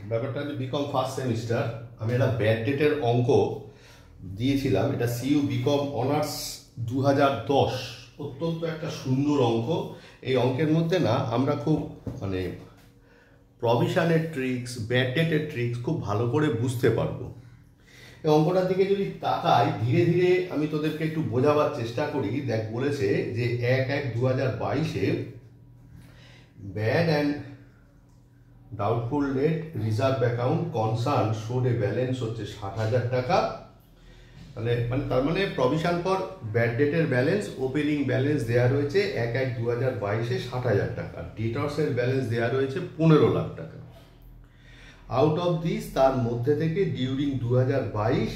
ব্যাপারটা হচ্ছে BCom first semester. আমি একটা ব্যাড ডেটের অঙ্ক দিয়েছিলাম, এটা সিইউ বিকম অনার্স 2010, অত্যন্ত একটা সুন্দর অঙ্ক। এই অঙ্কের মধ্যে না আমরা খুব প্রভিশনের ট্রিক্স, ব্যাড ডেটের ট্রিক্স খুব ভালো করে বুঝতে পারবো। এই অঙ্কটার দিকে যদি তাকাই, ধীরে ধীরে আমি তোদেরকে একটু বোঝাবার চেষ্টা করি। দেখ, বলেছে যে 1/1/2022 bad and doubtful debt reserve account concern showed a balance হচ্ছে 60,000 টাকা। তার মানে প্রভিশন ফর ব্যাড ডেটের ব্যালেন্স, ওপেনিং ব্যালেন্স দেওয়া রয়েছে 1/1/2022 60,000 টাকা, ডেটর্সের ব্যালেন্স দেওয়া রয়েছে 15 লাখ টাকা। আউট অফ দিস, তার মধ্যে থেকে during 2022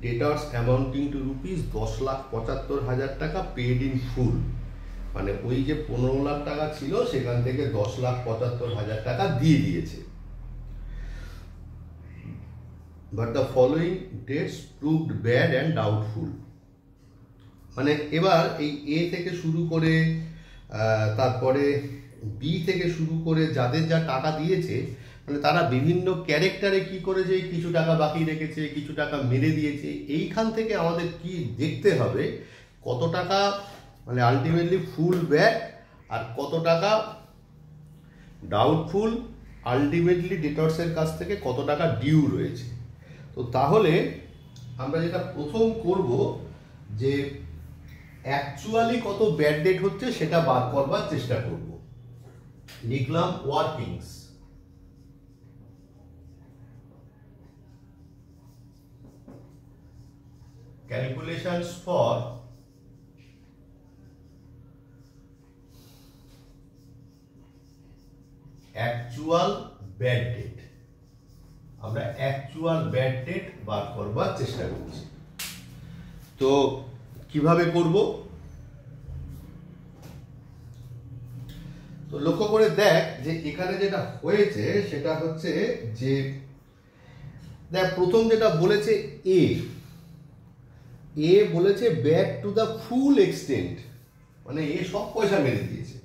debtors amounting two rupees 10,75,000 টাকা পেড ইন ফুল, মানে ওই যে 15 লাখ টাকা ছিল সেখান থেকে 10,75,000 টাকা দিয়ে দিয়েছে। But the following dates proved bad and doubtful. মানে এবার এই এ থেকে শুরু করে তারপরে বি থেকে শুরু করে যাদের যা টাকা দিয়েছে, মানে তারা বিভিন্ন ক্যারেক্টারে কি করেছে, কিছু টাকা বাকি রেখেছে, কিছু টাকা মেরে দিয়েছে। এইখান থেকে আমাদের কি দেখতে হবে, কত টাকা মানে আলটিমেটলি ফুল ব্যাক আর কত টাকা ডাউটফুল, আলটিমেটলি ডেটর্সের কাছ থেকে কত টাকা ডিউ রয়েছে। তো তাহলে আমরা যেটা প্রথম করব যে অ্যাকচুয়ালি কত ব্যাড ডেট হচ্ছে সেটা বার করবার চেষ্টা করব। লিখলাম workings, calculations for actual bad date. আমরা অ্যাকচুয়াল ব্যাড ডেট বার করবার চেষ্টা করছি। তো কিভাবে করব, তো লক্ষ্য করে দেখ যে এখানে যেটা হয়েছে সেটা হচ্ছে যে দেখ, প্রথম যেটা বলেছে এ বলেছে back to the full extent, মানে এ সব পয়সা মেরে দিয়েছে।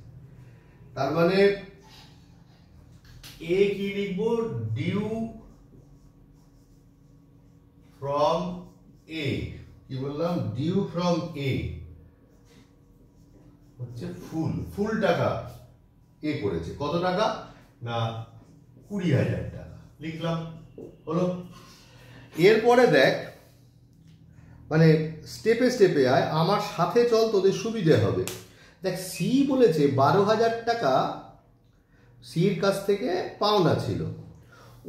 তার মানে এ কি লিখবো, ডিউ ফ্রম এ, কি বললাম, ডিউ ফ্রম এ হচ্ছে ফুল টাকা এ করেছে। কত টাকা না 20,000 টাকা লিখলাম, হলো। এরপরে দেখ, মানে স্টেপে স্টেপে আয়, আমার সাথে চল, তোদের সুবিধে হবে। দেখ, সি বলেছে 12,000 টাকা সির কাছ থেকে পাওনা ছিল।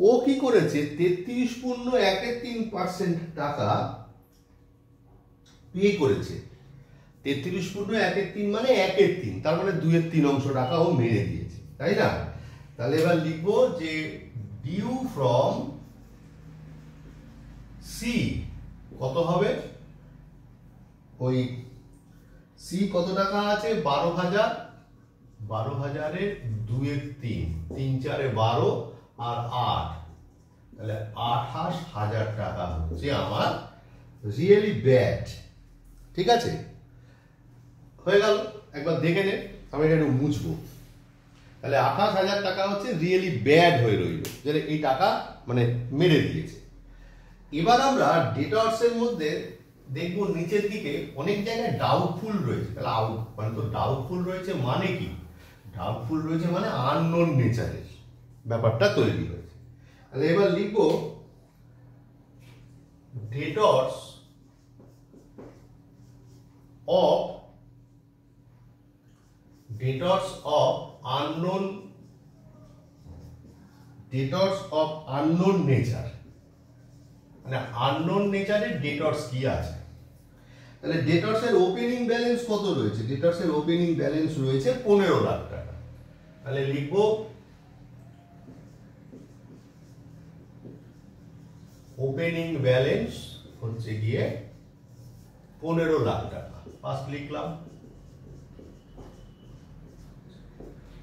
ও কি করেছে, 33.13% টাকা পে করেছে। 33.13 মানে 1/3, তার মানে 2/3 অংশ টাকা ও মেরে দিয়েছে, তাই না? তাহলে এবার লিখবো যে ডিউ ফ্রম সি কত হবে, ওই সি কত টাকা আছে, 12,000, 12,000-এর 2/3, 3-4-এ 12 আর 8, তাহলে 28,000 টাকা হচ্ছে আমার রিয়েলি ব্যাড। ঠিক আছে, হয়ে গেল। একবার দেখে নে, আমি এটা একটু মুছবো। তাহলে 28,000 টাকা হচ্ছে রিয়েলি ব্যাড হয়ে রইল, যেটা এই টাকা মানে মেরে দিয়েছে। এবার আমরা ডেটর্সের মধ্যে দেখবো নিচের দিকে অনেক জায়গায় ডাউটফুল রয়েছে। তাহলে মানে তো ডাউটফুল রয়েছে মানে কি, ডাউটফুল রয়েছে মানে আননোন নেচারের ব্যাপারটা তৈরি হয়েছে। তাহলে এবার লিখবো ডেটর্স অফ আননোন নেচার, মানে আননোন নেচারের ডেটর্স কি আছে। তাহলে ডেটর্সের ওপেনিং ব্যালেন্স কত রয়েছে, ডেটর্সের ওপেনিং ব্যালেন্স রয়েছে 15 লাখ টাকা। তাহলে লিখবো ওপেনিং ব্যালেন্স হচ্ছে গিয়ে 15 লাখ টাকা, ফার্স্ট লিখলাম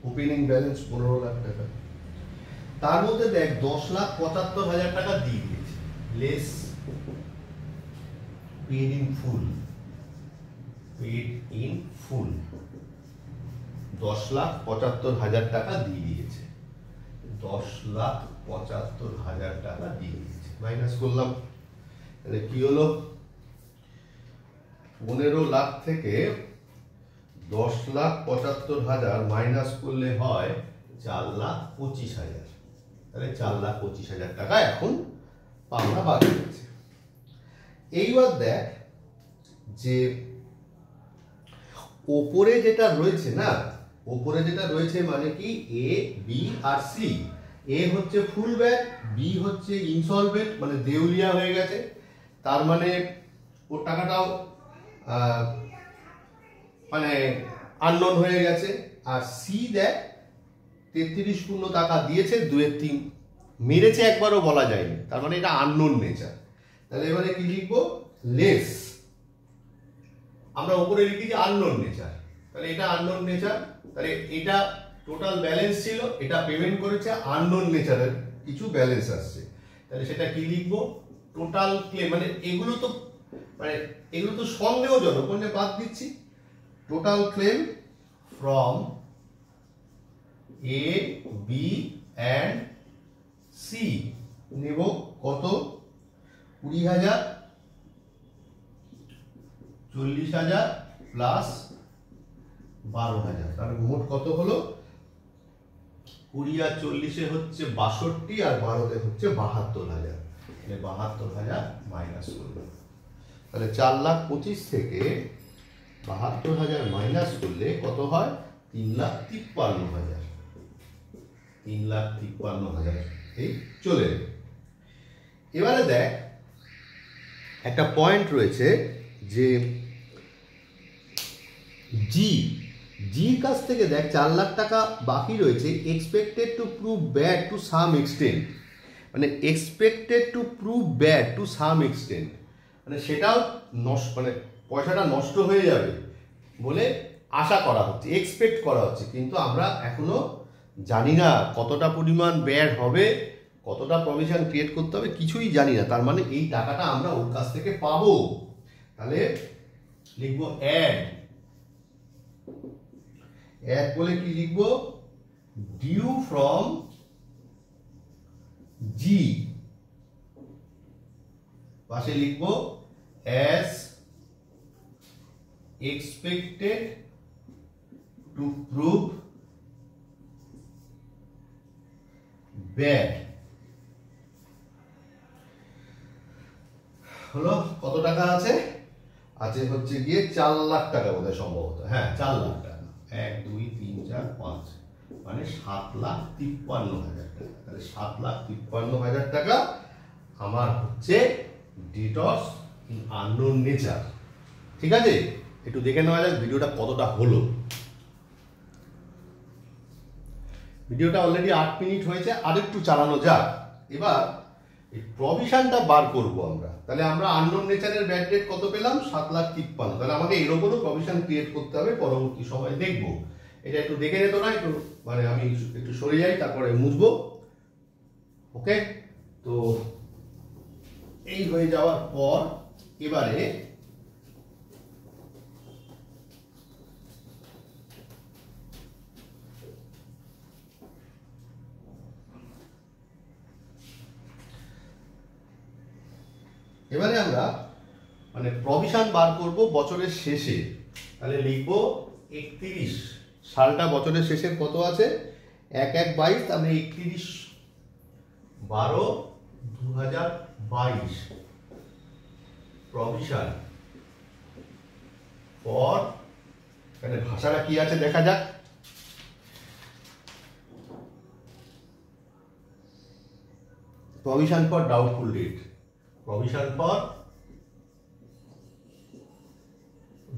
ওপেনিং ব্যালেন্স 15 লাখ টাকা। তার মধ্যে দেখ 10,75,000 টাকা দিয়ে দিয়েছে, লেস পেড ইন ফুল, 10,75,000 টাকা দিয়ে দিয়েছে। 10,75,000 টাকা দিয়ে দিয়েছে, মাইনাস করলাম। তাহলে কি হলো, 15 লাখ থেকে 10,75,000 মাইনাস করলে হয় 4,25,000। তাহলে 4,25,000 টাকা এখন পাওনা বাকি আছে। এইবার দেখ যে ওপরে যেটা রয়েছে না, ওপরে যেটা রয়েছে মানে কি এ বি আর সি। এ হচ্ছে ফুল ব্যাক, বি হচ্ছে ইনসলভেন্ট মানে দেউলিয়া হয়ে গেছে, তার মানে ওর টাকাটাও মানে আননোন হয়ে গেছে। আর সি দেখ 33 পূর্ণ টাকা দিয়েছে, 2/3 মেরেছে একবারও বলা যায়নি, তার মানে এটা আননোন নেচার। তাহলে এবারে কি লিখবো, লেস, আমরা উপরে লিখেছি আননোন নেচার, তাহলে এটা আননোন নেচার। তাহলে এটা টোটাল ব্যালেন্স ছিল, এটা পেমেন্ট করেছে, আননোন নেচারের কিছু ব্যালেন্স আসছে, তাহলে সেটা কি লিখবো, টোটাল ক্লেম। মানে এগুলো তো সন্দেহজনক, কোনটা বাদ দিচ্ছি, total claim from A B and C নেব কত, 20,000, 40,000 প্লাস 12,000, তাহলে মোট কত হলো, 20 আর 40 হচ্ছে 62 আর 12 হচ্ছে 72,000। 72,000 মাইনাস করবে, তাহলে 4,25,000 থেকে 72,000 মাইনাস করলে কত হয়, 3,53,000। 3,53,000 এই চলে। এবারে দেখ একটা পয়েন্ট রয়েছে যে জির কাছ থেকে দেখ 4 লাখ টাকা বাকি রয়েছে, expected to prove bad to some extent, মানে expected to prove bad to some extent, মানে সেটাও মানে পয়সাটা নষ্ট হয়ে যাবে বলে আশা করা হচ্ছে, এক্সপেক্ট করা হচ্ছে, কিন্তু আমরা এখনো জানি না কতটা পরিমাণ ব্যাড হবে, কতটা প্রভিশন ক্রিয়েট করতে হবে, কিছুই জানি না। তার মানে এই টাকাটা আমরা ওর কাছ থেকে পাবো। তাহলে লিখবো অ্যাড বলে কি লিখবো, ডিউ ফ্রম জি, পাশে লিখবো as expected to prove bad। হলো কত টাকা আছে, হচ্ছে গিয়ে 4 লাখ টাকা বোধহয় সম্ভবত, হ্যাঁ 4 লাখ টাকা, 1 2 3 4 5 মানে 7,53,000 টাকা। তাহলে 7,53,000 টাকা আমার হচ্ছে ডিটস ইন আননোন নেচার। ঠিক আছে, একটু দেখে নেওয়া যাক ভিডিওটা কতটা হলো। ভিডিওটা অলরেডি 8 মিনিট হয়েছে, আর একটু চালানো যাক। এবার এই প্রভিশনটা বার করব আমরা। তাহলে আমরা আননোন নেচারের ব্যাড ডেট কত পেলাম, 7,53,000। তাহলে আমাকে এর উপরও প্রভিশন ক্রিয়েট করতে হবে, পরবর্তী সময় দেখব। এটা একটু দেখে নিত না, একটু মানে আমি একটু সরে যাই, তারপরে মুছবো। ওকে, তো এই হয়ে যাওয়ার পর এবারে আমরা মানে প্রভিশন বার করব বছরের শেষে। তাহলে লিখব 31 সালটা বছরের শেষের কত আছে, 1/1/22, তাহলে 31/12/2022 প্রভিশন ফর, এখানে ভাষাটা কি আছে দেখা যাক, provision for doubtful debt, provision for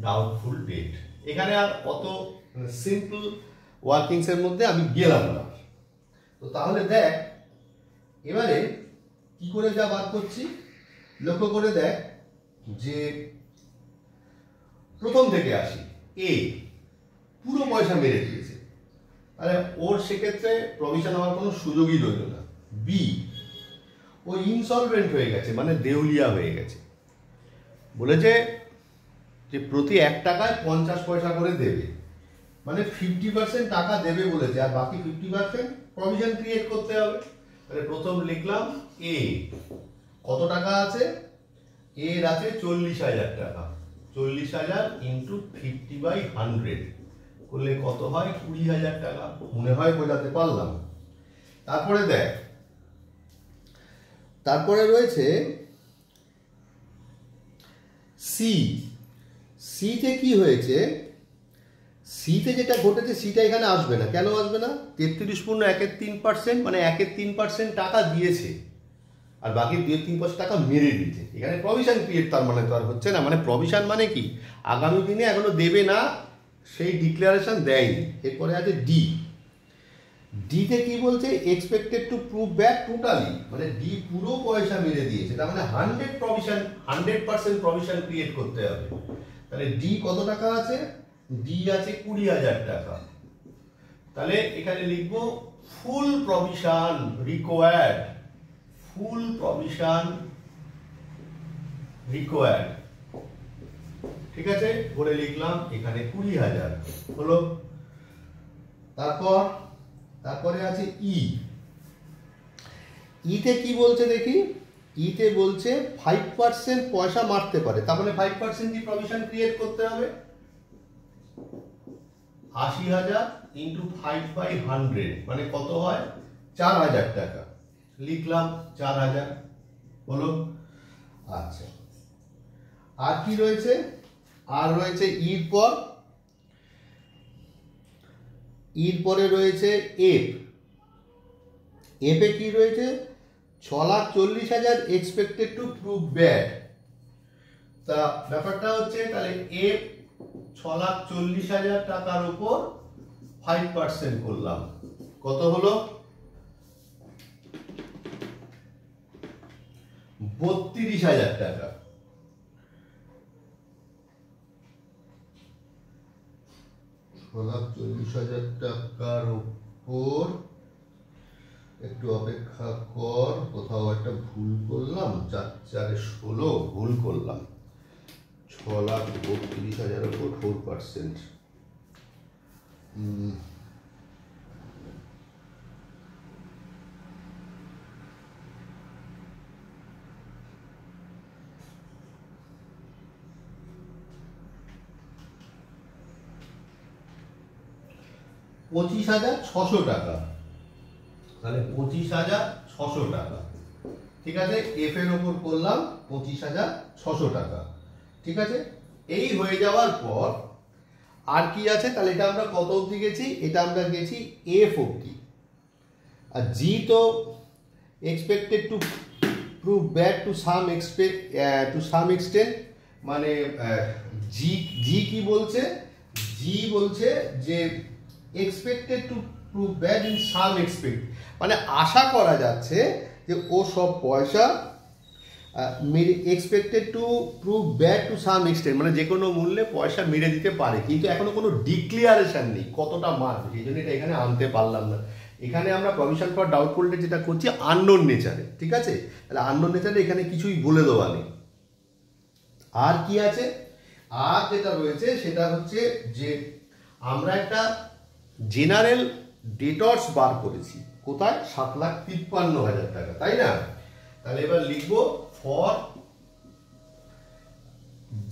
doubtful debt. এখানে আর অত সিম্পল ওয়ার্কিংস এর মধ্যে আমি গেলাম না। তো তাহলে দেখ এবারে কি করে যা বাদ করছি, লক্ষ্য করে দেখ যে প্রথম থেকে আসি, এ পুরো পয়সা মেরে দিয়েছে, তাহলে ওর সেক্ষেত্রে প্রভিশন হওয়ার কোনো সুযোগই রইল না। বি ও ইনসলভেন্ট হয়ে গেছে, মানে দেউলিয়া হয়ে গেছে, বলেছে যে প্রতি 1 টাকায় 50 পয়সা করে দেবে, মানে 50% টাকা দেবে বলেছে, আর বাকি 50% প্রভিশন ক্রিয়েট করতে হবে। তাহলে প্রথম লিখলাম এ, কত টাকা আছে, এর আছে 40,000 টাকা, 40,000 ইন্টু 50/100 করলে কত হয়, 20,000 টাকা। মনে হয় বোঝাতে পারলাম। তারপরে দেখ, তারপরে রয়েছে সি। সিতে কি হয়েছে, সিতে যেটা ঘটেছে সিটা এখানে আসবে না। কেন আসবে না, 33.13%, মানে 1/3% টাকা দিয়েছে আর বাকি 2-3% টাকা মেরে দিয়েছে। এখানে প্রভিশন ক্রিয়েট, তার মানে তো আর হচ্ছে না। মানে প্রভিশন মানে কি, আগামী দিনে এখনো দেবে না, সেই ডিক্লারেশন দেয়নি। এরপরে আছে ডি। ডিতে কি বলছে, expected to prove back totally, মানে ডি পুরো পয়সা মেরে দিয়েছে, তার মানে 100% প্রভিশন ক্রিয়েট করতে হবে। তাহলে ডি কত টাকা আছে, ডি আছে 20,000 টাকা। তাহলে এখানে লিখবো ফুল প্রভিশন রিকোয়ার্ড, ফুল প্রভিশন রিকোয়ার্ড, ঠিক আছে, বলে লিখলাম এখানে 20,000 হলো। তারপরে আছে ই। ইতে কি বলছে দেখি, ইতে বলছে 5% পয়সা মারতে পারে, তার মানে 5% কি প্রভিশন ক্রিয়েট করতে হবে, 80,000 ইন্টু 5/100 মানে কত হয়, 4,000 টাকা। লিখলাম 4,000 হলো। আচ্ছা, আর কি রয়েছে, আর রয়েছে ইর পর, ইর পরে রয়েছে এফ। এফে কি রয়েছে, 6,40,000 এক্সপেক্টেড টু প্রুভ ব্যাড। তা ব্যাপারটা হচ্ছে, তাহলে এফ 6,40,000 টাকার উপর 5% করলাম, কত হলো, 32,000 টাকা। $40,000 টাকার উপর, একটু অপেক্ষা কর, কোথাও একটা ভুল করলাম, 4×4=16 ভুল করলাম, 6,32,000 উপর 4%, $25,600 টাকা। তাহলে 25,600 টাকা, ঠিক আছে, এফ এর উপর করলাম 25,600 টাকা, ঠিক আছে। এই হয়ে যাওয়ার পর আর কি আছে, তাহলে এটা আমরা কত অবধি গেছি, এটা আমরা গেছি এফ অবধি। আর জি তো expected to prove back to some extent, মানে জি কি বলছে, জি বলছে যে expected to prove bad in some expect, মানে আশা করা যাচ্ছে যে ও সব পয়সা expected to prove bad to some extent, মানে যে কোনো মূল্যে পয়সা মেরে দিতে পারে, কিন্তু এখনো কোনো ডিক্লিয়ারেশন নেই কতটা মারবে, সেই জন্য এটা এখানে আনতে পারলাম না। এখানে আমরা প্রভিশন ফর ডাউটফুলটা যেটা করছি আননোন নেচারে, ঠিক আছে, তাহলে আননোন নেচারে এখানে কিছুই বলে দেওয়া নেই। আর কি আছে, আর যেটা রয়েছে সেটা হচ্ছে যে আমরা একটা জেনারেল ডেটর্স বার করেছি, কোথায়, 7,53,000 টাকা, তাই না। তাহলে এবার লিখব ফর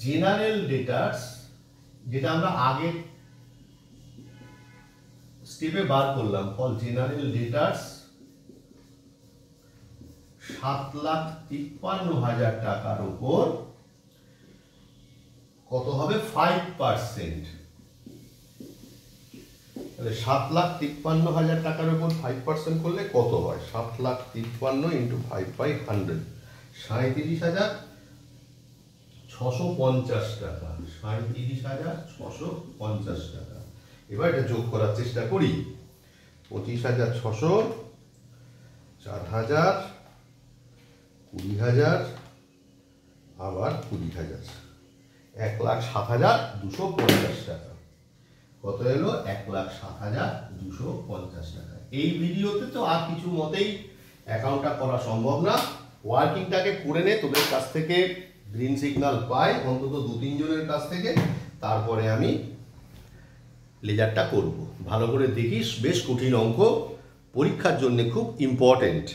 জেনারেল ডেটার্স, যেটা আমরা আগে স্টেপে বার করলাম, ফর জেনারেল ডেটার্স 7,53,000 টাকার উপর কত হবে, 5%। তাহলে 7,53,000 টাকার উপর 5% করলে কত হয়, 7,53,000 ইন্টু 5/100, 37,650 টাকা, 37,650 টাকা। এবার এটা যোগ করার চেষ্টা করি, 25,600, 4,000, 20,000, আবার 20,000, 1,07,250 টাকা। কত এলো, 1,07,250 টাকা। এই ভিডিওতে তো আর কিছু মতেই অ্যাকাউন্টটা করা সম্ভব না, ওয়ার্কিংটাকে করে নে, তোদের কাছ থেকে গ্রিন সিগন্যাল পাই অন্তত 2-3 জনের কাছ থেকে, তারপরে আমি লেজারটা করব। ভালো করে দেখিস, বেশ কঠিন অঙ্ক, পরীক্ষার জন্য খুব ইম্পর্টেন্ট।